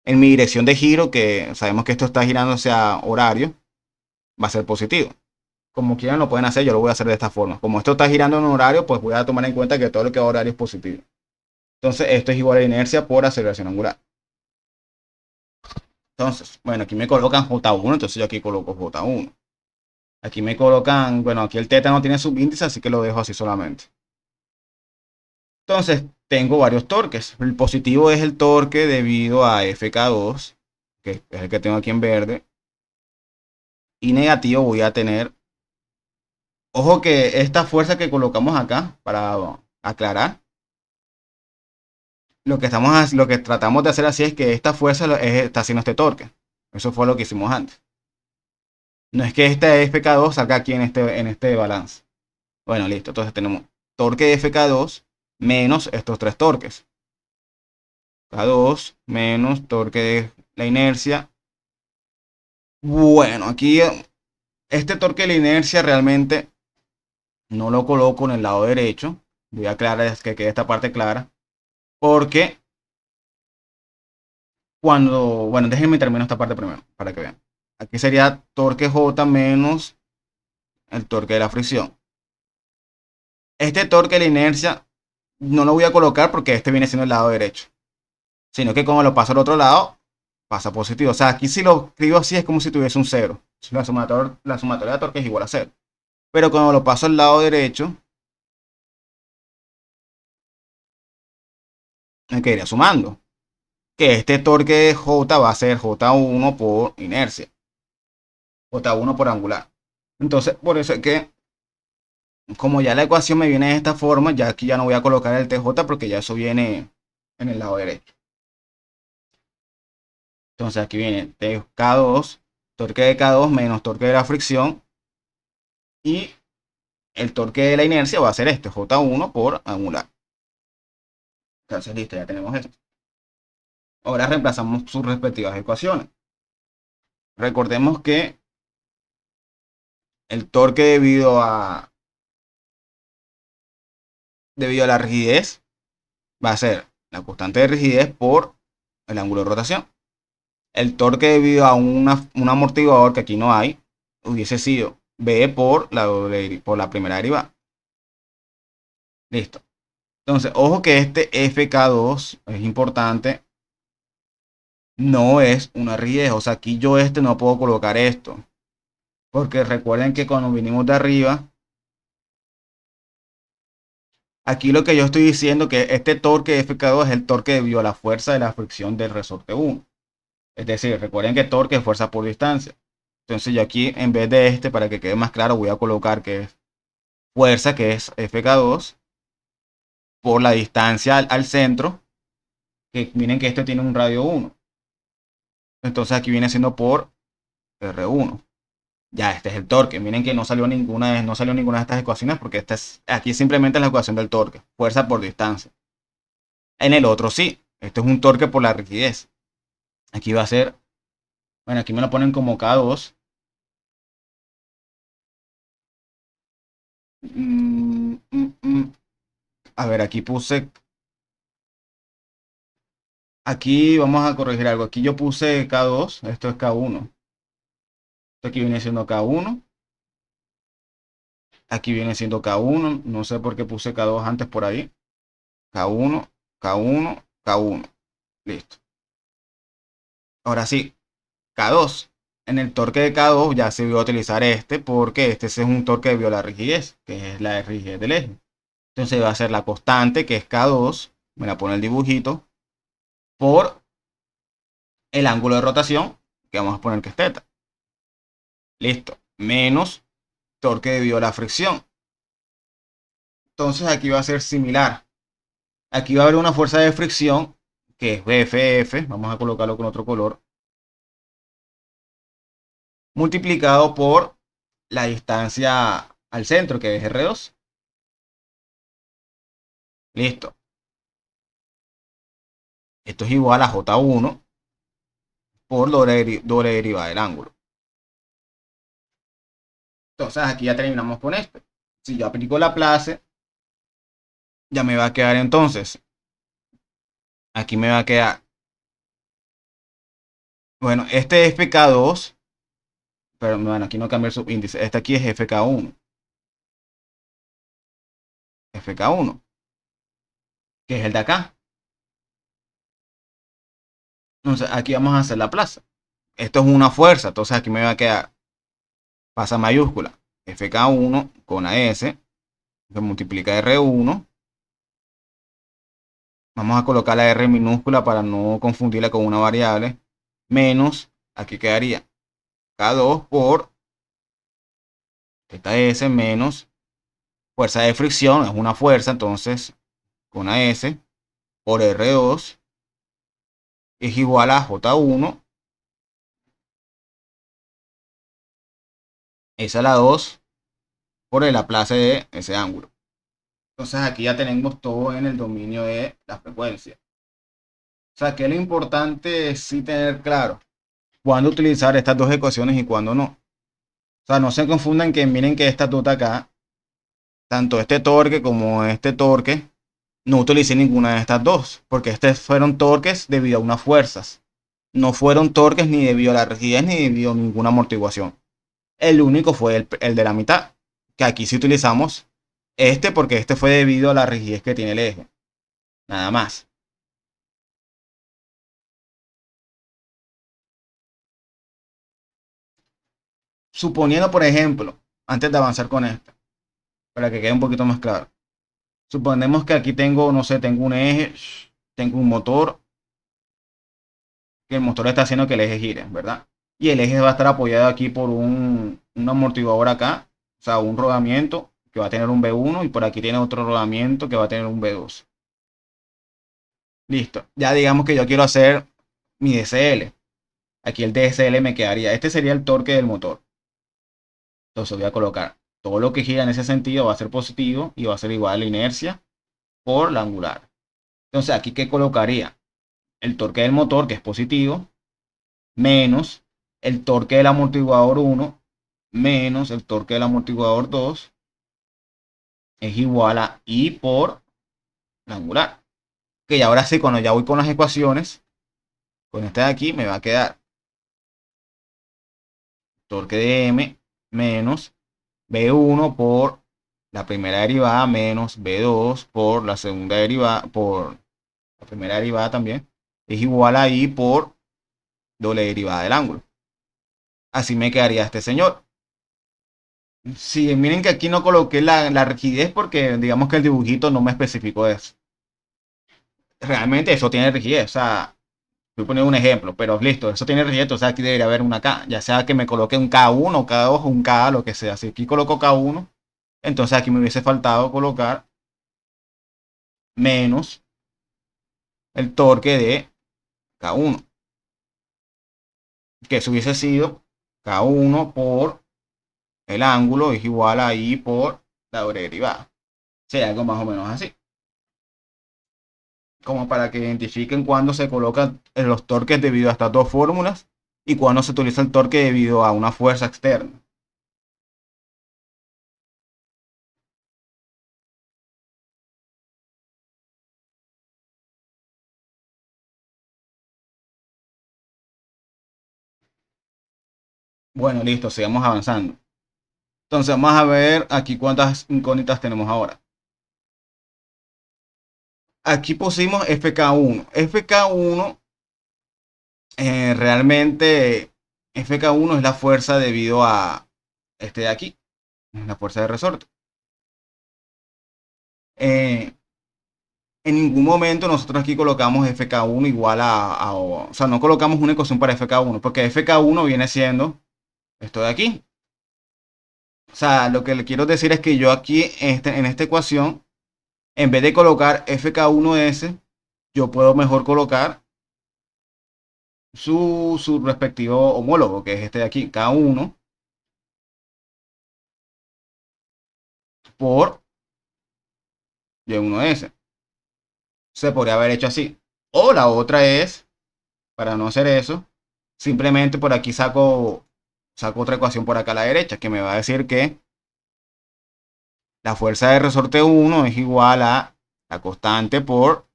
en mi dirección de giro, que sabemos que esto está girando hacia horario, va a ser positivo. Como quieran lo pueden hacer, yo lo voy a hacer de esta forma. Como esto está girando en horario, pues voy a tomar en cuenta que todo lo que es horario es positivo. Entonces esto es igual a inercia por aceleración angular. Entonces, bueno, aquí me colocan J1, entonces yo aquí coloco J1. Aquí me colocan, bueno, aquí el teta no tiene subíndice, así que lo dejo así solamente. Entonces, tengo varios torques. El positivo es el torque debido a FK2, que es el que tengo aquí en verde. Y negativo voy a tener, ojo que esta fuerza que colocamos acá, para aclarar, lo que tratamos de hacer así es que esta fuerza está haciendo este torque. Eso fue lo que hicimos antes. No es que este FK2 salga aquí en este balance. Bueno, listo. Entonces tenemos torque de FK2 menos estos tres torques. K2 menos torque de la inercia. Bueno, aquí este torque de la inercia realmente no lo coloco en el lado derecho. Voy a aclarar que quede esta parte clara. Porque bueno, déjenme terminar esta parte primero para que vean. Aquí sería torque J menos el torque de la fricción. Este torque de la inercia no lo voy a colocar porque este viene siendo el lado derecho. Sino que como lo paso al otro lado, pasa positivo. O sea, aquí si lo escribo así es como si tuviese un cero. La sumatoria de torque es igual a cero. Pero cuando lo paso al lado derecho, me quedaría sumando. Que este torque J va a ser J1 por inercia. J1 por angular. Entonces, por eso es que, como ya la ecuación me viene de esta forma, ya aquí ya no voy a colocar el TJ porque ya eso viene en el lado derecho. Entonces aquí viene K2, torque de K2 menos torque de la fricción. Y el torque de la inercia va a ser este, J1 por angular. Entonces, listo, ya tenemos esto. Ahora reemplazamos sus respectivas ecuaciones. Recordemos que el torque debido a la rigidez va a ser la constante de rigidez por el ángulo de rotación. El torque debido a un amortiguador que aquí no hay hubiese sido B por la primera derivada. Listo. Entonces, ojo que este FK2 es importante. No es una rigidez. O sea, aquí yo no puedo colocar esto. Porque recuerden que cuando vinimos de arriba, aquí lo que yo estoy diciendo que este torque FK2 es el torque debido a la fuerza de la fricción del resorte 1. Es decir, recuerden que torque es fuerza por distancia. Entonces yo aquí en vez de para que quede más claro, voy a colocar que es fuerza, que es FK2, por la distancia al centro, que miren que este tiene un radio 1. Entonces aquí viene siendo por R1. Ya, este es el torque. Miren que no salió ninguna de estas ecuaciones porque aquí simplemente es la ecuación del torque. Fuerza por distancia. En el otro sí. Esto es un torque por la rigidez. Aquí va a ser, bueno, aquí me lo ponen como K2. A ver, aquí vamos a corregir algo. Aquí yo puse K2, esto es K1. Esto aquí viene siendo K1. Aquí viene siendo K1. No sé por qué puse K2 antes por ahí. K1, K1, K1. Listo. Ahora sí, K2. En el torque de K2 ya se vio a utilizar porque este es un torque de la rigidez, que es la rigidez del eje. Entonces va a ser la constante, que es K2, me la pone el dibujito, por el ángulo de rotación, que vamos a poner que es teta. Listo. Menos torque debido a la fricción. Entonces aquí va a ser similar. Aquí va a haber una fuerza de fricción, que es BFF, vamos a colocarlo con otro color, multiplicado por la distancia al centro, que es R2. Listo. Esto es igual a J1 por doble derivada del ángulo. Entonces aquí ya terminamos con esto. Si yo aplico la Laplace, ya me va a quedar entonces. Aquí me va a quedar. Bueno, este es FK2. Pero bueno, aquí no cambia el subíndice. Este aquí es FK1. FK1. Que es el de acá. Entonces aquí vamos a hacer la plaza. Esto es una fuerza. Entonces aquí me va a quedar. Pasa mayúscula. FK1 con AS. Que multiplica R1. Vamos a colocar la R minúscula para no confundirla con una variable. Menos. Aquí quedaría K2 por esta S menos fuerza de fricción. Es una fuerza. Entonces con AS por R2 es igual a J1. Esa es la 2 por el Laplace de ese ángulo. Entonces aquí ya tenemos todo en el dominio de la frecuencia. O sea que lo importante es sí tener claro cuándo utilizar estas dos ecuaciones y cuándo no. O sea, no se confundan que miren que esta tuta acá tanto este torque como este torque, no utilicé ninguna de estas dos, porque estos fueron torques debido a unas fuerzas. No fueron torques ni debido a la rigidez ni debido a ninguna amortiguación. El único fue el de la mitad, que aquí sí utilizamos este porque este fue debido a la rigidez que tiene el eje. Nada más. Suponiendo, por ejemplo, antes de avanzar con esto, para que quede un poquito más claro. Suponemos que aquí tengo, no sé, tengo un eje, tengo un motor, que el motor está haciendo que el eje gire, ¿verdad? Y el eje va a estar apoyado aquí por un amortiguador acá, o sea, un rodamiento que va a tener un V1 y por aquí tiene otro rodamiento que va a tener un V2. Listo. Ya digamos que yo quiero hacer mi DCL. Aquí el DSL me quedaría. Este sería el torque del motor. Entonces voy a colocar todo lo que gira en ese sentido va a ser positivo y va a ser igual a la inercia por la angular. Entonces aquí ¿qué colocaría? El torque del motor, que es positivo, menos el torque del amortiguador 1, menos el torque del amortiguador 2, es igual a I por la angular. Que ahora sí, cuando ya voy con las ecuaciones, con esta de aquí me va a quedar torque de M menos B1 por la primera derivada menos B2 por la segunda derivada, por la primera derivada también, es igual a I por doble derivada del ángulo. Así me quedaría este señor. Sí, miren que aquí no coloqué la rigidez porque digamos que el dibujito no me especificó eso. Realmente eso tiene rigidez, o sea, voy a poner un ejemplo, pero listo, eso tiene rigidez, o sea, aquí debería haber una K, ya sea que me coloque un K1, K2, un K, lo que sea. Si aquí coloco K1, entonces aquí me hubiese faltado colocar menos el torque de K1, que eso hubiese sido K1 por el ángulo es igual a I por la doble derivada. Sería algo más o menos así. Como para que identifiquen cuándo se colocan los torques debido a estas dos fórmulas y cuándo se utiliza el torque debido a una fuerza externa. Bueno, listo, sigamos avanzando. Entonces vamos a ver aquí cuántas incógnitas tenemos ahora. Aquí pusimos FK1. FK1 realmente FK1 es la fuerza debido a este de aquí, la fuerza de resorte. Eh, en ningún momento nosotros aquí colocamos FK1 igual o sea, no colocamos una ecuación para FK1, porque FK1 viene siendo esto de aquí. O sea, lo que le quiero decir es que yo aquí en esta ecuación, en vez de colocar FK1S, yo puedo mejor colocar su respectivo homólogo, que es este de aquí, K1 por Y1S. Se podría haber hecho así. O la otra es, para no hacer eso, simplemente por aquí saco otra ecuación por acá a la derecha, que me va a decir que la fuerza de resorte 1 es igual a la constante por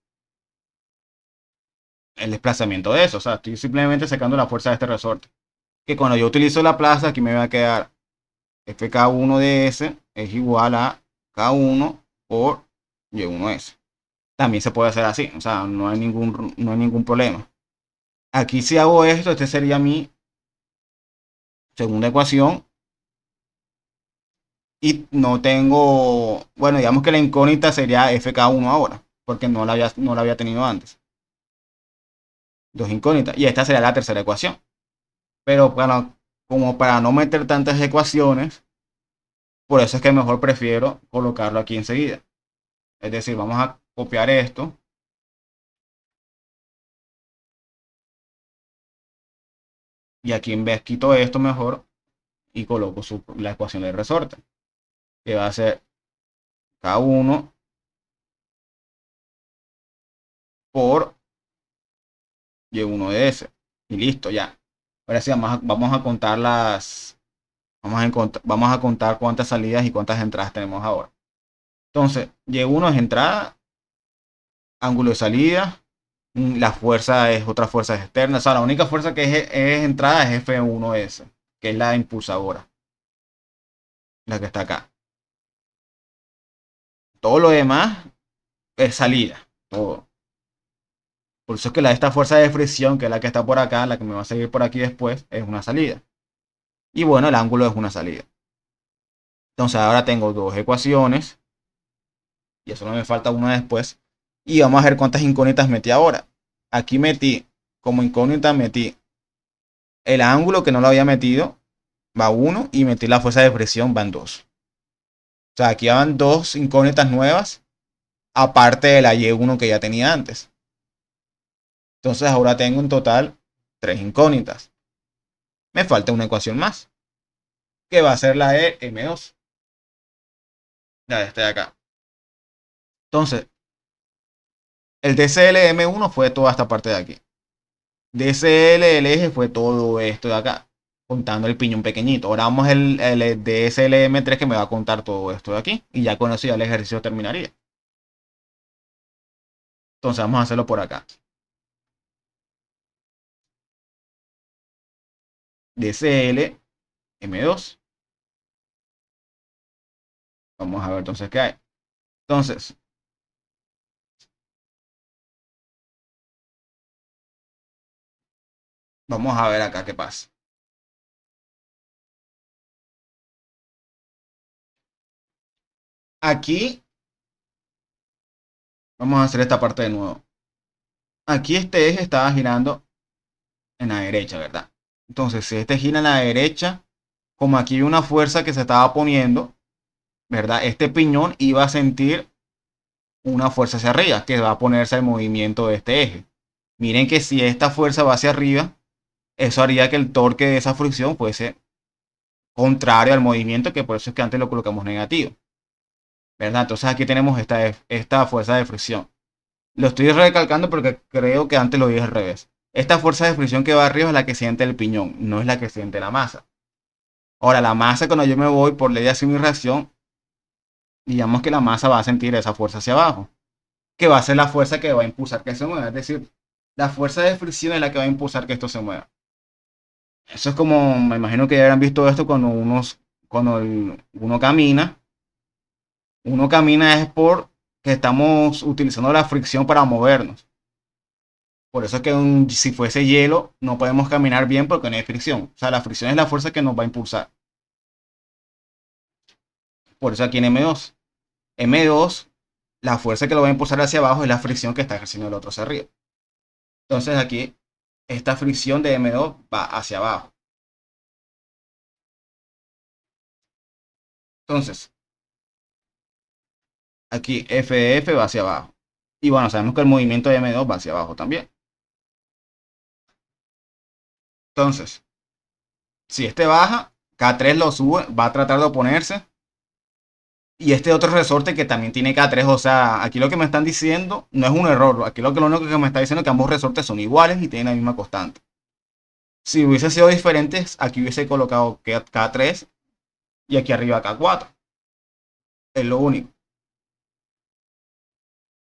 el desplazamiento de eso. O sea, estoy simplemente sacando la fuerza de este resorte. Que cuando yo utilizo la plaza, aquí me va a quedar FK1 de S es igual a K1 por Y1S. También se puede hacer así, o sea, no hay ningún problema. Aquí si hago esto, este sería mi segunda ecuación. Y no tengo, bueno, digamos que la incógnita sería FK1 ahora, porque no la había tenido antes. Dos incógnitas. Y esta sería la tercera ecuación. Pero como para no meter tantas ecuaciones, por eso es que mejor prefiero colocarlo aquí enseguida. Es decir, vamos a copiar esto. Y aquí en vez quito esto mejor y coloco la ecuación del resorte. Que va a ser K1 por Y1 de S. Y listo, ya. Ahora sí, vamos a contar vamos a contar cuántas salidas y cuántas entradas tenemos ahora. Entonces, Y1 es entrada, ángulo de salida, la fuerza es otra fuerza externa. O sea, la única fuerza que es entrada es F1S, que es la impulsadora, la que está acá. Todo lo demás es salida, todo. Por eso es que esta fuerza de fricción, que es la que está por acá, la que me va a seguir por aquí después, es una salida. Y bueno, el ángulo es una salida. Entonces ahora tengo dos ecuaciones. Y solo me falta una después. Y vamos a ver cuántas incógnitas metí ahora. Aquí metí, como incógnita metí el ángulo que no lo había metido, va 1, y metí la fuerza de presión, van 2. O sea, aquí van dos incógnitas nuevas, aparte de la Y1 que ya tenía antes. Entonces ahora tengo en total 3 incógnitas. Me falta una ecuación más, que va a ser la de M2. Ya está de acá. Entonces, el DCL de M1 fue toda esta parte de aquí. DCL del eje fue todo esto de acá, contando el piñón pequeñito. Ahora vamos el DSLM3, que me va a contar todo esto de aquí. Y ya con eso ya el ejercicio terminaría. Entonces vamos a hacerlo por acá. DCL M2. Vamos a ver entonces qué hay. Entonces, vamos a ver acá qué pasa. Aquí, vamos a hacer esta parte de nuevo. Aquí este eje estaba girando en la derecha, ¿verdad? Entonces, si este gira en la derecha, como aquí hay una fuerza que se estaba poniendo, ¿verdad? Este piñón iba a sentir una fuerza hacia arriba, que va a ponerse el movimiento de este eje. Miren que si esta fuerza va hacia arriba, eso haría que el torque de esa fricción fuese contrario al movimiento, que por eso es que antes lo colocamos negativo, ¿verdad? Entonces aquí tenemos esta fuerza de fricción. Lo estoy recalcando porque creo que antes lo dije al revés. Esta fuerza de fricción que va arriba es la que siente el piñón, no es la que siente la masa. Ahora, la masa, cuando yo me voy por ley de asimilración, digamos que la masa va a sentir esa fuerza hacia abajo, que va a ser la fuerza que va a impulsar que se mueva. Es decir, la fuerza de fricción es la que va a impulsar que esto se mueva. Eso es como, me imagino que ya habrán visto esto cuando uno camina es porque estamos utilizando la fricción para movernos. Por eso es que si fuese hielo no podemos caminar bien porque no hay fricción. O sea, la fricción es la fuerza que nos va a impulsar. Por eso aquí en M2, la fuerza que lo va a impulsar hacia abajo es la fricción que está ejerciendo el otro hacia arriba. Entonces aquí, esta fricción de M2 va hacia abajo. Entonces, aquí F de F va hacia abajo. Y bueno, sabemos que el movimiento de M2 va hacia abajo también. Entonces, si este baja, K3 lo sube, va a tratar de oponerse. Y este otro resorte que también tiene K3, o sea, aquí lo que me están diciendo no es un error. Aquí lo único que me está diciendo es que ambos resortes son iguales y tienen la misma constante. Si hubiese sido diferentes, aquí hubiese colocado K3 y aquí arriba K4. Es lo único.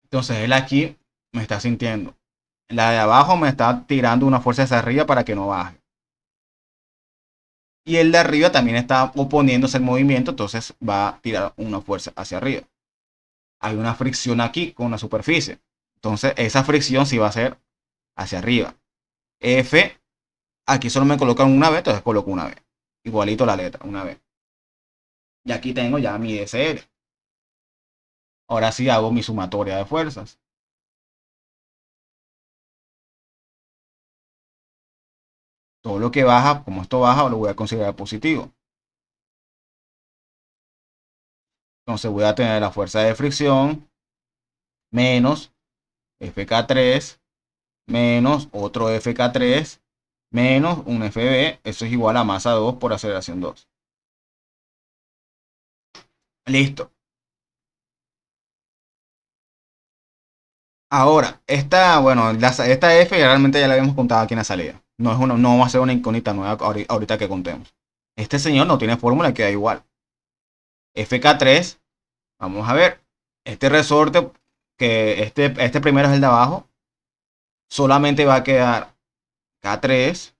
Entonces él aquí me está sintiendo. La de abajo me está tirando una fuerza hacia arriba para que no baje. Y el de arriba también está oponiéndose al movimiento, entonces va a tirar una fuerza hacia arriba. Hay una fricción aquí con la superficie. Entonces esa fricción sí va a ser hacia arriba. F, aquí solo me colocan una vez, entonces coloco una vez. Igualito la letra, una vez. Y aquí tengo ya mi DCL. Ahora sí hago mi sumatoria de fuerzas. Todo lo que baja, como esto baja, lo voy a considerar positivo. Entonces voy a tener la fuerza de fricción menos FK3 menos otro FK3 menos un FB. Eso es igual a masa 2 por aceleración 2. Listo. Ahora, esta F realmente ya la habíamos contado aquí en la salida. No va a ser una incógnita nueva ahorita que contemos. Este señor no tiene fórmula, queda igual. FK3, vamos a ver. Este resorte, que este primero es el de abajo, solamente va a quedar K3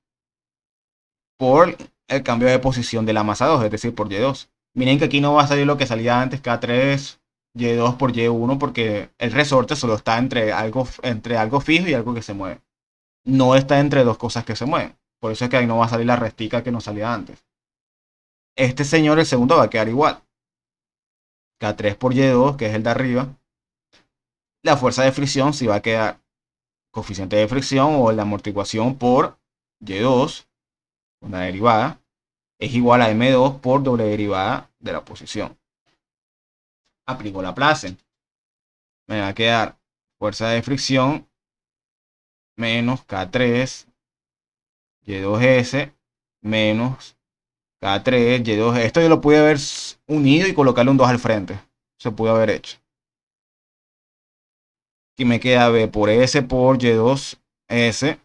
por el cambio de posición de la masa 2, es decir, por Y2. Miren que aquí no va a salir lo que salía antes, K3, Y2 por Y1, porque el resorte solo está entre algo fijo y algo que se mueve. No está entre dos cosas que se mueven. Por eso es que ahí no va a salir la restica que nos salía antes. Este señor, el segundo, va a quedar igual. K3 por Y2, que es el de arriba. La fuerza de fricción sí va a quedar coeficiente de fricción o la amortiguación por Y2, una derivada, es igual a M2 por doble derivada de la posición. Aplico Laplace. Me va a quedar fuerza de fricción menos K3 Y2S menos K3 Y2. Esto yo lo pude haber unido y colocarle un 2 al frente. Se pudo haber hecho. Aquí me queda B por S por Y2S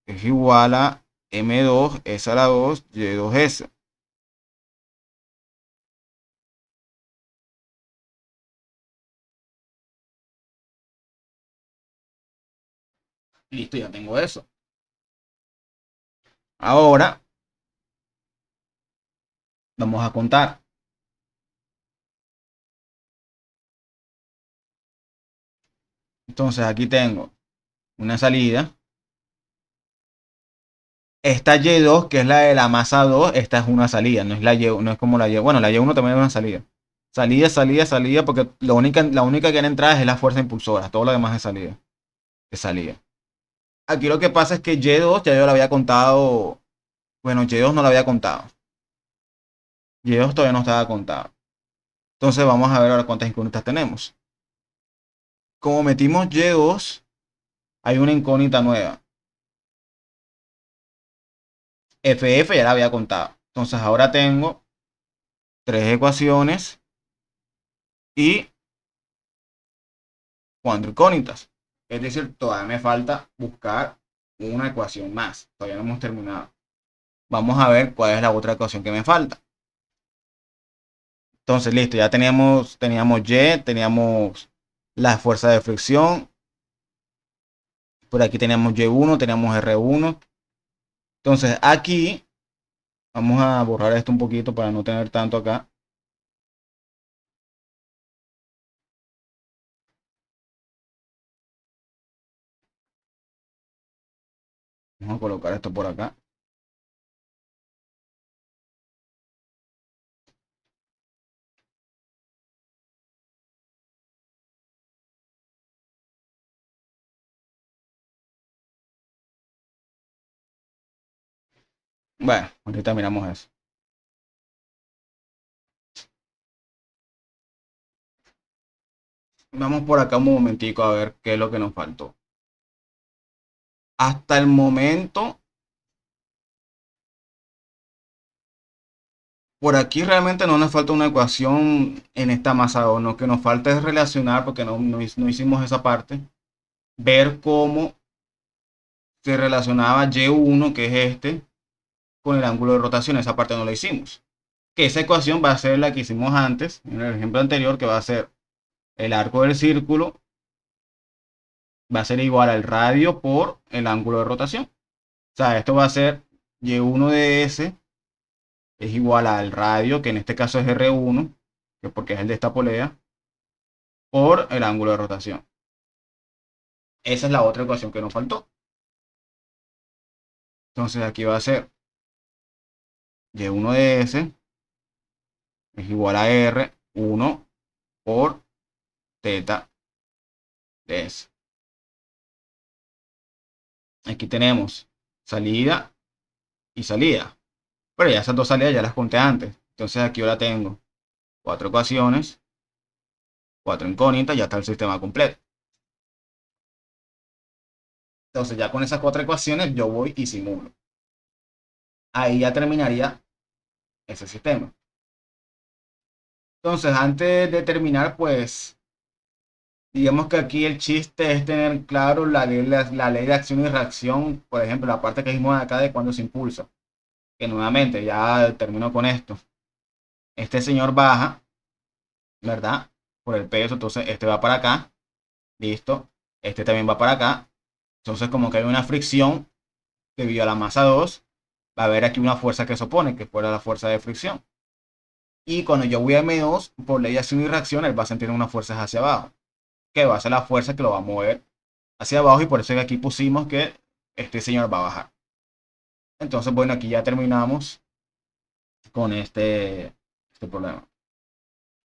es igual a M2 S a la 2 Y2S. Listo, ya tengo eso. Ahora vamos a contar. Entonces aquí tengo una salida. Esta Y2, que es la de la masa 2, esta es una salida, no es la Y, no es como la Y. Bueno, la Y1 también es una salida. Salida, salida, salida, porque la única que en entrada es la fuerza impulsora. Todo lo demás es salida. Es salida. Aquí lo que pasa es que Y2 ya yo la había contado. Bueno, Y2 no la había contado. Y2 todavía no estaba contado. Entonces vamos a ver ahora cuántas incógnitas tenemos. Como metimos Y2, hay una incógnita nueva. FF ya la había contado. Entonces ahora tengo tres ecuaciones y cuatro incógnitas. Es decir, todavía me falta buscar una ecuación más. Todavía no hemos terminado. Vamos a ver cuál es la otra ecuación que me falta. Entonces, listo, ya teníamos Y, teníamos la fuerza de fricción. Por aquí teníamos Y1, teníamos R1. Entonces, aquí vamos a borrar esto un poquito para no tener tanto acá. Vamos a colocar esto por acá. Bueno, ahorita miramos eso. Vamos por acá un momentico a ver qué es lo que nos faltó. Hasta el momento, por aquí realmente no nos falta una ecuación en esta masa o no, que nos falta es relacionar, porque no hicimos esa parte, ver cómo se relacionaba Y1, que es este, con el ángulo de rotación. Esa parte no la hicimos. Que esa ecuación va a ser la que hicimos antes, en el ejemplo anterior, que va a ser el arco del círculo, va a ser igual al radio por el ángulo de rotación. O sea, esto va a ser Y1 de S es igual al radio, que en este caso es R1, que porque es el de esta polea, por el ángulo de rotación. Esa es la otra ecuación que nos faltó. Entonces aquí va a ser Y1 de S es igual a R1 por teta de S. Aquí tenemos salida y salida. Pero ya esas dos salidas ya las conté antes. Entonces aquí ahora tengo cuatro ecuaciones, cuatro incógnitas, ya está el sistema completo. Entonces ya con esas cuatro ecuaciones yo voy y simulo. Ahí ya terminaría ese sistema. Entonces antes de terminar, pues digamos que aquí el chiste es tener claro la ley de acción y reacción. Por ejemplo, la parte que vimos acá de cuando se impulsa. Que nuevamente ya termino con esto. Este señor baja, ¿verdad? por el peso, entonces este va para acá, listo, este también va para acá, entonces como que hay una fricción debido a la masa 2, va a haber aquí una fuerza que se opone, que fuera la fuerza de fricción. Y cuando yo voy a M2, por ley de acción y reacción, él va a sentir unas fuerzas hacia abajo, que va a ser la fuerza que lo va a mover hacia abajo, y por eso es que aquí pusimos que este señor va a bajar. Entonces, bueno, aquí ya terminamos con este problema.